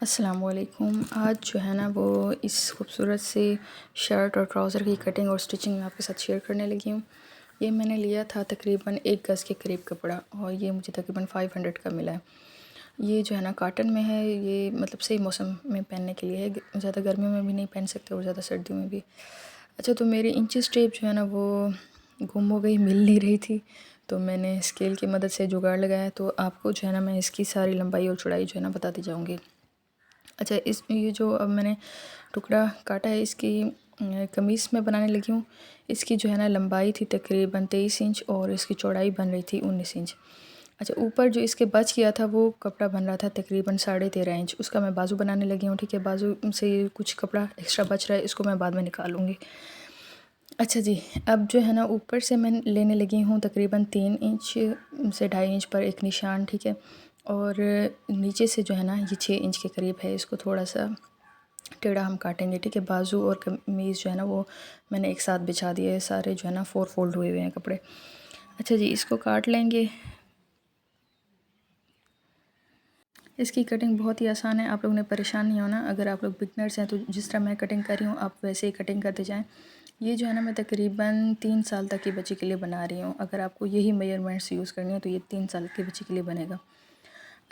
अस्सलामुअलैकुम। आज जो है ना वो इस खूबसूरत से शर्ट और ट्राउज़र की कटिंग और स्टिचिंग आपके साथ शेयर करने लगी हूँ। ये मैंने लिया था तकरीबन 1 गज़ के करीब कपड़ा और ये मुझे तकरीबन 500 का मिला है। ये जो है ना कॉटन में है, ये मतलब सही मौसम में पहनने के लिए है, ज़्यादा गर्मियों में भी नहीं पहन सकते और ज़्यादा सर्दियों में भी। अच्छा, तो मेरी इंचेस टेप जो है ना वो गुम हो गई, मिल नहीं रही थी, तो मैंने स्केल की मदद से जुगाड़ लगाया। तो आपको जो है ना मैं इसकी सारी लंबाई और चौड़ाई जो है ना बताती जाऊँगी। अच्छा, ये जो अब मैंने टुकड़ा काटा है इसकी कमीज़ में बनाने लगी हूँ। इसकी जो है ना लंबाई थी तकरीबन 23 इंच और इसकी चौड़ाई बन रही थी 19 इंच। अच्छा, ऊपर जो इसके बच गया था वो कपड़ा बन रहा था तकरीबन 13.5 इंच। उसका मैं बाजू बनाने लगी हूँ। ठीक है, बाजू से कुछ कपड़ा एक्स्ट्रा बच रहा है, इसको मैं बाद में निकालूँगी। अच्छा जी, अब जो है ना ऊपर से मैं लेने लगी हूँ तकरीबन 3 इंच से 2.5 इंच पर एक निशान। ठीक है, और नीचे से जो है ना ये 6 इंच के करीब है, इसको थोड़ा सा टेढ़ा हम काटेंगे। ठीक है, बाजू और कमीज़ जो है ना वो मैंने एक साथ बिछा दिए है, सारे जो है ना 4 फोल्ड हुए हुए हैं कपड़े। अच्छा जी, इसको काट लेंगे। इसकी कटिंग बहुत ही आसान है, आप लोगों ने परेशान नहीं होना। अगर आप लोग बिगनर्स हैं तो जिस तरह मैं कटिंग कर रही हूँ आप वैसे ही कटिंग करते जाएं। ये जो है ना मैं तकरीबन 3 साल तक की बच्ची के लिए बना रही हूँ। अगर आपको यही मेजरमेंट्स यूज़ करनी है तो ये 3 साल की बच्ची के लिए बनेगा।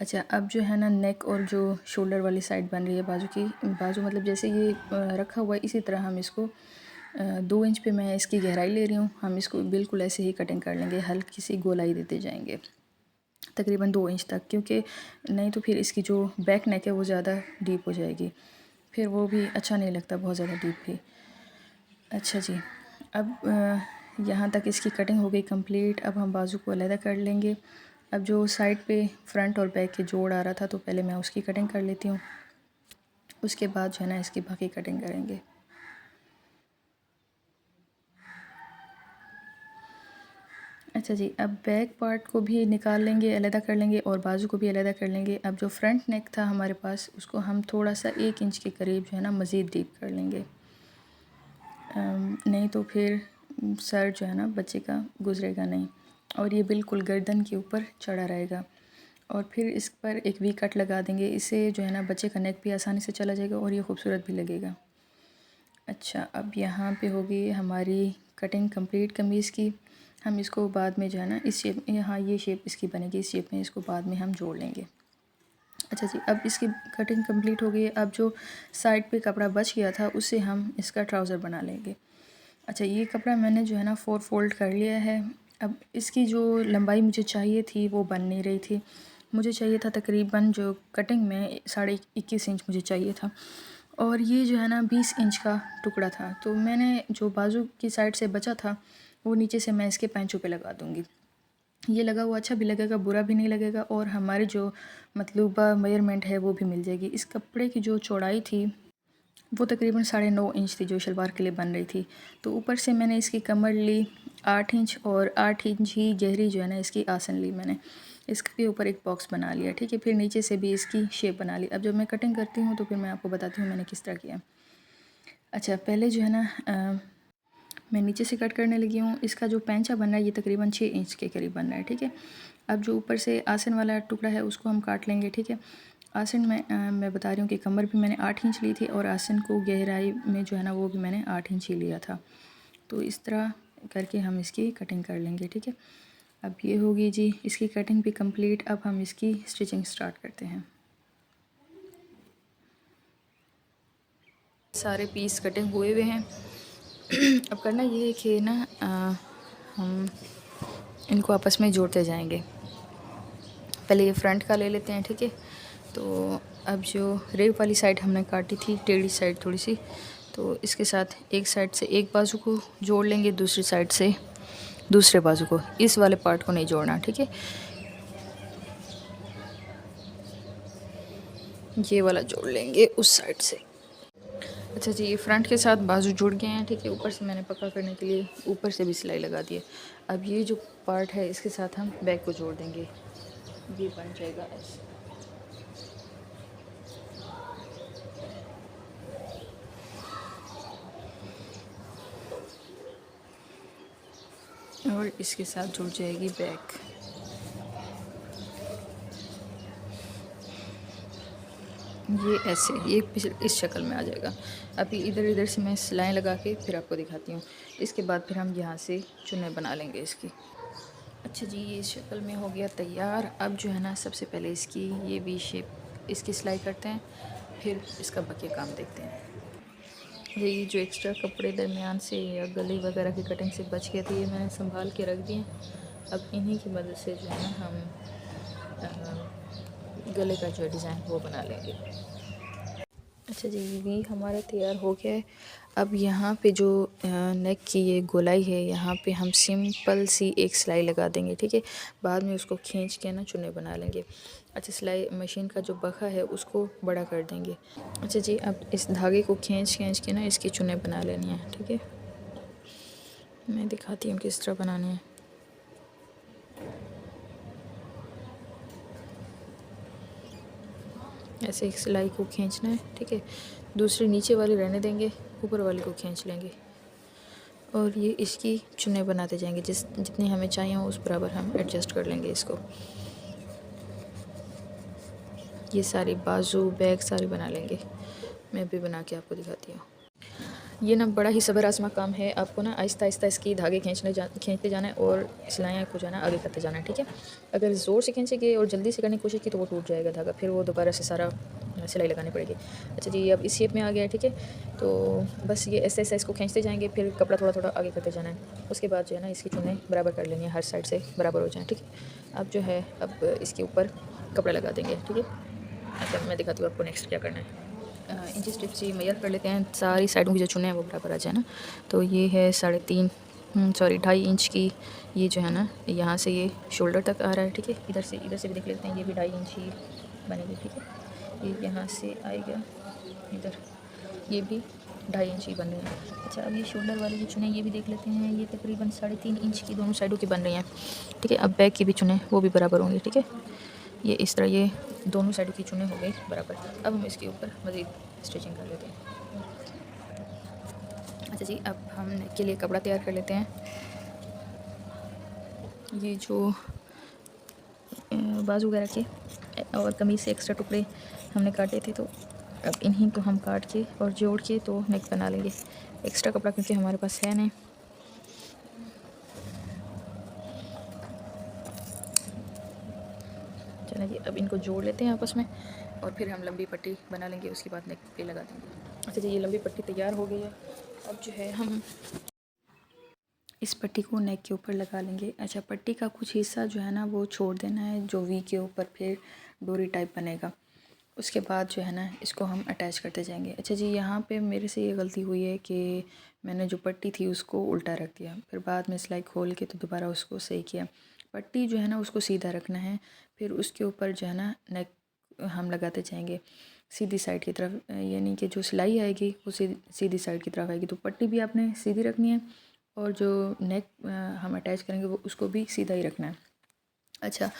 अच्छा, अब जो है ना नेक और जो शोल्डर वाली साइड बन रही है बाजू की, बाजू मतलब जैसे ये रखा हुआ है इसी तरह हम इसको 2 इंच पे मैं इसकी गहराई ले रही हूँ। हम इसको बिल्कुल ऐसे ही कटिंग कर लेंगे, हल्की सी गोलाई देते जाएंगे तकरीबन 2 इंच तक, क्योंकि नहीं तो फिर इसकी जो बैक नेक है वो ज़्यादा डीप हो जाएगी, फिर वो भी अच्छा नहीं लगता बहुत ज़्यादा डीप भी। अच्छा जी, अब यहाँ तक इसकी कटिंग हो गई कंप्लीट। अब हम बाजू को अलहदा कर लेंगे। अब जो साइड पे फ्रंट और बैक के जोड़ आ रहा था तो पहले मैं उसकी कटिंग कर लेती हूँ, उसके बाद जो है ना इसकी बाकी कटिंग करेंगे। अच्छा जी, अब बैक पार्ट को भी निकाल लेंगे, अलहदा कर लेंगे और बाजू को भी अलहदा कर लेंगे। अब जो फ्रंट नेक था हमारे पास उसको हम थोड़ा सा 1 इंच के करीब जो है ना मज़ीद डीप कर लेंगे, नहीं तो फिर सर जो है ना बच्चे का गुजरेगा नहीं और ये बिल्कुल गर्दन के ऊपर चढ़ा रहेगा। और फिर इस पर एक वी कट लगा देंगे, इससे जो है ना बच्चे का नेक भी आसानी से चला जाएगा और ये खूबसूरत भी लगेगा। अच्छा, अब यहाँ पे होगी हमारी कटिंग कंप्लीट कमीज़ की। हम इसको बाद में जो है ना इस शेप, यहाँ ये शेप इसकी बनेगी, इस शेप में इसको बाद में हम जोड़ लेंगे। अच्छा जी, अब इसकी कटिंग कंप्लीट हो गई है। अब जो साइड पे कपड़ा बच गया था उससे हम इसका ट्राउज़र बना लेंगे। अच्छा, ये कपड़ा मैंने जो है ना 4 फोल्ड कर लिया है। अब इसकी जो लंबाई मुझे चाहिए थी वो बन नहीं रही थी। मुझे चाहिए था तकरीबन जो कटिंग में 21.5 इंच मुझे चाहिए था और ये जो है ना 20 इंच का टुकड़ा था। तो मैंने जो बाजू की साइड से बचा था वो नीचे से मैं इसके पैंचों पे लगा दूँगी। ये लगा हुआ अच्छा भी लगेगा, बुरा भी नहीं लगेगा और हमारी जो मतलूबा मेजरमेंट है वो भी मिल जाएगी। इस कपड़े की जो चौड़ाई थी वो तकरीबन 9.5 इंच थी जो शलवार के लिए बन रही थी। तो ऊपर से मैंने इसकी कमर ली 8 इंच और 8 इंच ही गहरी जो है ना इसकी आसन ली मैंने। इसके ऊपर एक बॉक्स बना लिया। ठीक है, फिर नीचे से भी इसकी शेप बना ली। अब जब मैं कटिंग करती हूँ तो फिर मैं आपको बताती हूँ मैंने किस तरह किया। अच्छा, पहले जो है ना मैं नीचे से कट करने लगी हूँ। इसका जो पैंचा बन रहा है ये तकरीबन 6 इंच के करीब बन रहा है। ठीक है, अब जो ऊपर से आसन वाला टुकड़ा है उसको हम काट लेंगे। ठीक है, आसन में मैं बता रही हूँ कि कमर भी मैंने 8 इंच ली थी और आसन को गहराई में जो है ना वो भी मैंने 8 इंच ही लिया था। तो इस तरह करके हम इसकी कटिंग कर लेंगे। ठीक है, अब ये होगी जी इसकी कटिंग भी कंप्लीट। अब हम इसकी स्टिचिंग स्टार्ट करते हैं। सारे पीस कटिंग हुए हुए हैं। अब करना ये है कि ना हम इनको आपस में जोड़ते जाएंगे। पहले ये फ्रंट का ले लेते हैं। ठीक है, तो अब जो रेव वाली साइड हमने काटी थी, टेढ़ी साइड थोड़ी सी, तो इसके साथ एक साइड से एक बाजू को जोड़ लेंगे, दूसरी साइड से दूसरे बाजू को। इस वाले पार्ट को नहीं जोड़ना। ठीक है, ये वाला जोड़ लेंगे उस साइड से। अच्छा जी, ये फ्रंट के साथ बाजू जुड़ गए हैं। ठीक है, ऊपर से मैंने पक्का करने के लिए ऊपर से भी सिलाई लगा दी है। अब ये जो पार्ट है इसके साथ हम बैक को जोड़ देंगे, ये बन जाएगा ऐसे। और इसके साथ जुड़ जाएगी बैक। ये ऐसे ये इस शक्ल में आ जाएगा। अभी इधर इधर से मैं सिलाएँ लगा के फिर आपको दिखाती हूँ। इसके बाद फिर हम यहाँ से चुन्नी बना लेंगे इसकी। अच्छा जी, ये इस शक्ल में हो गया तैयार। अब जो है ना सबसे पहले इसकी ये वी शेप इसकी सिलाई करते हैं, फिर इसका बाकी काम देखते हैं। ये जो एक्स्ट्रा कपड़े दरमियान से या गले वगैरह की कटिंग से बच गए थे, ये मैंने संभाल के रख दिए। अब इन्हीं की मदद से जो है ना हम गले का जो डिज़ाइन वो बना लेंगे। अच्छा जी, ये भी हमारा तैयार हो गया है। अब यहाँ पे जो नेक की ये गोलाई है, यहाँ पे हम सिंपल सी एक सिलाई लगा देंगे, ठीक है। बाद में उसको खींच के ना चुन्नी बना लेंगे। अच्छा, सिलाई मशीन का जो बखा है उसको बड़ा कर देंगे। अच्छा जी, अब इस धागे को खींच के ना इसकी चुन्नी बना लेनी है, ठीक है। मैं दिखाती हूँ किस तरह बनानी है। ऐसे एक सिलाई को खींचना है, ठीक है। दूसरी नीचे वाली रहने देंगे, ऊपर वाली को खींच लेंगे और ये इसकी चुन्नी बनाते जाएंगे। जितनी हमें चाहिए हो उस बराबर हम एडजस्ट कर लेंगे इसको। ये सारी बाजू बैक सारी बना लेंगे। मैं भी बना के आपको दिखाती हूँ। ये ना बड़ा ही सब्र आज़मा काम है। आपको ना आहिस्ता आहिस्ता इसकी धागे खींचते जाना है और सिलाइयाँ को जो है ना आगे करते जाना है, ठीक है। अगर ज़ोर से खींचेंगे और जल्दी से करने की कोशिश की तो वो टूट जाएगा धागा, फिर वो दोबारा से सारा सिलाई लगानी पड़ेगी। अच्छा जी, अब इस शेप में आ गया है, ठीक है। तो बस ये ऐसे ऐसे इसको खींचते जाएंगे, फिर कपड़ा थोड़ा थोड़ा आगे करते जाना है। उसके बाद जो है ना इसकी चुन्नी बराबर कर लेनी है, हर साइड से बराबर हो जाए, ठीक है। अब जो है अब इसके ऊपर कपड़ा लगा देंगे, ठीक है। अच्छा, मैं दिखाती हूँ आपको नेक्स्ट क्या करना है। इंची स्टिप से मेजर कर लेते हैं, सारी साइडों की जो चुने हैं वो बराबर आ जाए ना। तो ये है 3.5 2.5 इंच की। ये जो है ना यहाँ से ये शोल्डर तक आ रहा है, ठीक है। इधर से भी देख लेते हैं, ये भी 2.5 इंच ही बनेगी, ठीक है। ये यहाँ से आएगा इधर, ये भी 2.5 इंच ही बन रहे हैं। अच्छा, अब ये शोल्डर वाली जो चुने ये भी देख लेते हैं, ये तकरीबन 3.5 इंच की दोनों साइडों की बन रही हैं, ठीक है। अब बैक की भी चुने वो भी बराबर होंगी, ठीक है। ये इस तरह ये दोनों साइडों की चुने हो गई बराबर। अब हम इसके ऊपर मज़ीद स्टिचिंग कर लेते हैं। अच्छा जी, अब हम नेक के लिए कपड़ा तैयार कर लेते हैं। ये जो बाजू वगैरह के और कमीज़ से एक्स्ट्रा टुकड़े हमने काटे थे, तो अब इन्हीं को हम काट के और जोड़ के तो नेक बना लेंगे। एक्स्ट्रा कपड़ा क्योंकि हमारे पास है नहीं। चलिए जी, अब इनको जोड़ लेते हैं आपस में और फिर हम लंबी पट्टी बना लेंगे, उसके बाद नेक पे लगा देंगे। अच्छा जी, ये लंबी पट्टी तैयार हो गई है। अब जो है हम इस पट्टी को नेक के ऊपर लगा लेंगे। अच्छा, पट्टी का कुछ हिस्सा जो है ना वो छोड़ देना है, जो वी के ऊपर फिर डोरी टाइप बनेगा। उसके बाद जो है ना इसको हम अटैच करते जाएंगे। अच्छा जी, यहाँ पे मेरे से ये गलती हुई है कि मैंने जो पट्टी थी उसको उल्टा रख दिया, फिर बाद में सिलाई खोल के तो दोबारा उसको सही किया। पट्टी जो है ना उसको सीधा रखना है, फिर उसके ऊपर जो है ना नेक हम लगाते जाएंगे सीधी साइड की तरफ, यानी कि जो सिलाई आएगी वो सीधी साइड की तरफ आएगी। तो पट्टी भी आपने सीधी रखनी है और जो नेक हम अटैच करेंगे वो उसको भी सीधा ही रखना है। अच्छा,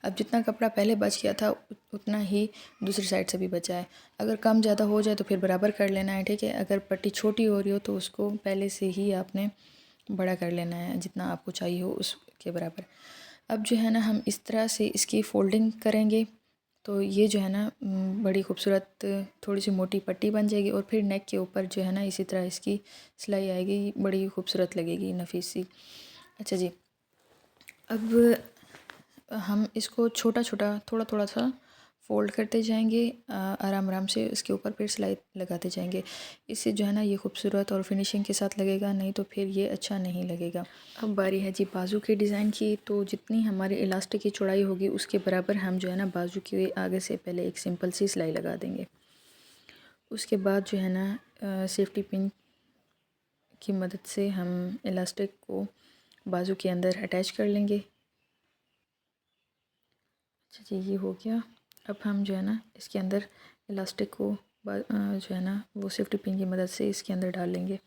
अब जितना कपड़ा पहले बच गया था उतना ही दूसरी साइड से भी बचा है। अगर कम ज़्यादा हो जाए तो फिर बराबर कर लेना है, ठीक है। अगर पट्टी छोटी हो रही हो तो उसको पहले से ही आपने बड़ा कर लेना है, जितना आपको चाहिए हो उसके बराबर। अब जो है ना हम इस तरह से इसकी फ़ोल्डिंग करेंगे तो ये जो है ना बड़ी खूबसूरत थोड़ी सी मोटी पट्टी बन जाएगी और फिर नेक के ऊपर जो है ना इसी तरह इसकी सिलाई आएगी, बड़ी खूबसूरत लगेगी, नफीस सी। अच्छा जी, अब हम इसको छोटा छोटा थोड़ा थोड़ा सा फ़ोल्ड करते जाएंगे, आराम आराम से इसके ऊपर फिर सिलाई लगाते जाएंगे। इससे जो है ना ये खूबसूरत और फिनिशिंग के साथ लगेगा, नहीं तो फिर ये अच्छा नहीं लगेगा। अब बारी है जी बाजू के डिज़ाइन की। तो जितनी हमारी इलास्टिक की चौड़ाई होगी उसके बराबर हम जो है ना बाजू के आगे से पहले एक सिंपल सी सिलाई लगा देंगे। उसके बाद जो है ना सेफ्टी पिन की मदद से हम इलास्टिक को बाजू के अंदर अटैच कर लेंगे। अच्छा जी, ये हो गया। अब हम जो है ना इसके अंदर इलास्टिक को जो है ना वो सेफ्टी पिन की मदद से इसके अंदर डाल लेंगे।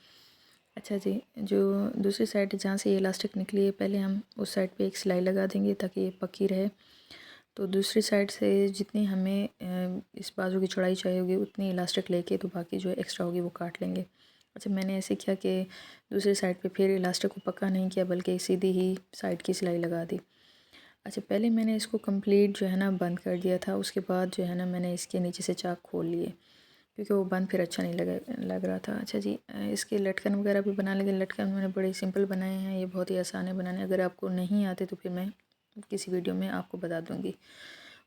अच्छा जी, जो दूसरी साइड जहाँ से ये इलास्टिक निकली है पहले हम उस साइड पे एक सिलाई लगा देंगे ताकि ये पक्की रहे। तो दूसरी साइड से जितनी हमें इस बाजू की चौड़ाई चाहिए होगी उतनी इलास्टिक लेके तो बाकी जो एक्स्ट्रा होगी वो काट लेंगे। अच्छा, मैंने ऐसे किया कि दूसरी साइड पे फिर इलास्टिक को पक्का नहीं किया बल्कि सीधी ही साइड की सिलाई लगा दी। अच्छा, पहले मैंने इसको कंप्लीट जो है ना बंद कर दिया था, उसके बाद जो है ना मैंने इसके नीचे से चाक खोल लिए क्योंकि वो बंद फिर अच्छा नहीं लग रहा था। अच्छा जी, इसके लटकन वगैरह भी बना लेंगे। लटकन मैंने बड़े सिंपल बनाए हैं, ये बहुत ही आसान है बनाने। अगर आपको नहीं आते तो फिर मैं किसी वीडियो में आपको बता दूँगी।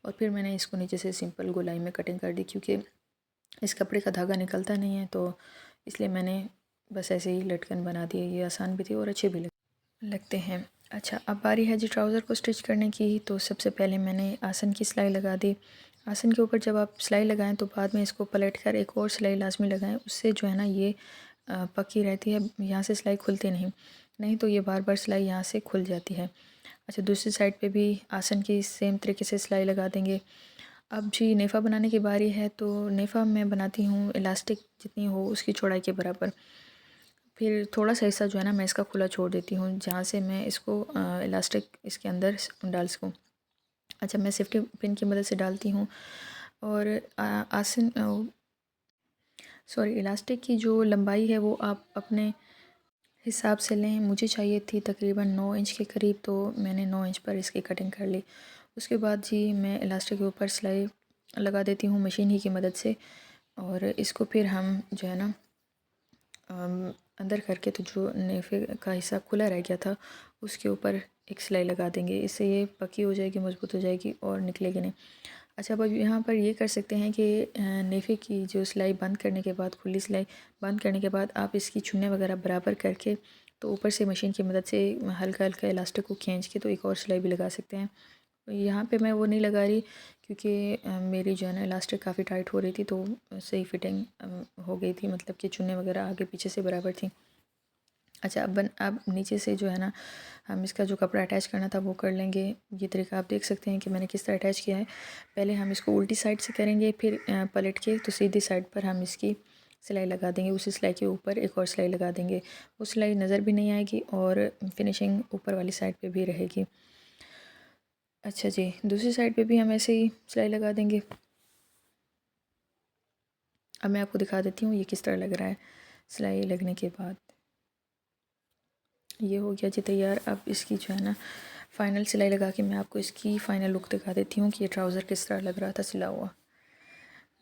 और फिर मैंने इसको नीचे से सिंपल गोलाई में कटिंग कर दी क्योंकि इस कपड़े का धागा निकलता नहीं है, तो इसलिए मैंने बस ऐसे ही लटकन बना दिए। ये आसान भी थी और अच्छे भी लगते हैं। अच्छा, अब बारी है जी ट्राउज़र को स्टिच करने की। तो सबसे पहले मैंने आसन की सिलाई लगा दी। आसन के ऊपर जब आप सिलाई लगाएं तो बाद में इसको पलट कर एक और सिलाई लाजमी लगाएं, उससे जो है ना ये पक्की रहती है, यहाँ से सिलाई खुलती नहीं तो ये बार बार सिलाई यहाँ से खुल जाती है। अच्छा, दूसरी साइड पे भी आसन की सेम तरीके से सिलाई लगा देंगे। अब जी नेफ़ा बनाने की बारी है। तो नेफ़ा मैं बनाती हूँ इलास्टिक जितनी हो उसकी चौड़ाई के बराबर। फिर थोड़ा सा हिस्सा जो है ना मैं इसका खुला छोड़ देती हूँ, जहाँ से मैं इसको इलास्टिक इसके अंदर डाल सकूँ। अच्छा, मैं सेफ्टी पिन की मदद से डालती हूँ। और आसन सॉरी इलास्टिक की जो लंबाई है वो आप अपने हिसाब से लें। मुझे चाहिए थी तकरीबन 9 इंच के करीब, तो मैंने 9 इंच पर इसकी कटिंग कर ली। उसके बाद जी मैं इलास्टिक के ऊपर सिलाई लगा देती हूँ मशीन ही की मदद से। और इसको फिर हम जो है ना अंदर करके तो जो नेफे का हिस्सा खुला रह गया था उसके ऊपर एक सिलाई लगा देंगे। इससे ये पक्की हो जाएगी, मज़बूत हो जाएगी और निकलेगी नहीं। अच्छा, अब यहाँ पर ये कर सकते हैं कि नेफे की जो सिलाई बंद करने के बाद, खुली सिलाई बंद करने के बाद आप इसकी चुन्ने वगैरह बराबर करके तो ऊपर से मशीन की मदद से हल्का हल्का इलास्टिक को खींच के तो एक और सिलाई भी लगा सकते हैं। यहाँ पे मैं वो नहीं लगा रही क्योंकि मेरी जो है ना इलास्टिक काफ़ी टाइट हो रही थी, तो सही फिटिंग हो गई थी, मतलब कि चुन्ने वगैरह आगे पीछे से बराबर थी। अच्छा, अब नीचे से जो है ना हम इसका जो कपड़ा अटैच करना था वो कर लेंगे। ये तरीका आप देख सकते हैं कि मैंने किस तरह अटैच किया है। पहले हम इसको उल्टी साइड से करेंगे, फिर पलट के तो सीधी साइड पर हम इसकी सिलाई लगा देंगे। उसी सिलाई के ऊपर एक और सिलाई लगा देंगे। वो सिलाई नज़र भी नहीं आएगी और फिनिशिंग ऊपर वाली साइड पे भी रहेगी। अच्छा जी, दूसरी साइड पे भी हम ऐसे ही सिलाई लगा देंगे। अब मैं आपको दिखा देती हूँ ये किस तरह लग रहा है सिलाई लगने के बाद। ये हो गया जी तैयार। अब इसकी जो है ना फ़ाइनल सिलाई लगा के मैं आपको इसकी फ़ाइनल लुक दिखा देती हूँ कि ये ट्राउज़र किस तरह लग रहा था सिला हुआ।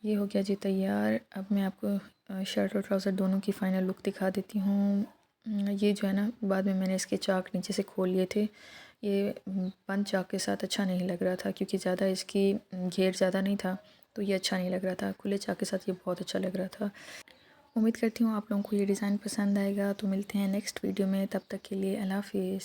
ये हो गया जी तैयार। अब मैं आपको शर्ट और ट्राउज़र दोनों की फ़ाइनल लुक दिखा देती हूँ। ये जो है ना बाद में मैंने इसके चाक नीचे से खोल लिए थे। ये बंद चाक के साथ अच्छा नहीं लग रहा था क्योंकि ज़्यादा इसकी घेर ज़्यादा नहीं था, तो ये अच्छा नहीं लग रहा था। खुले चाक के साथ ये बहुत अच्छा लग रहा था। उम्मीद करती हूँ आप लोगों को ये डिज़ाइन पसंद आएगा। तो मिलते हैं नेक्स्ट वीडियो में, तब तक के लिए अल्लाह हाफ़िज़।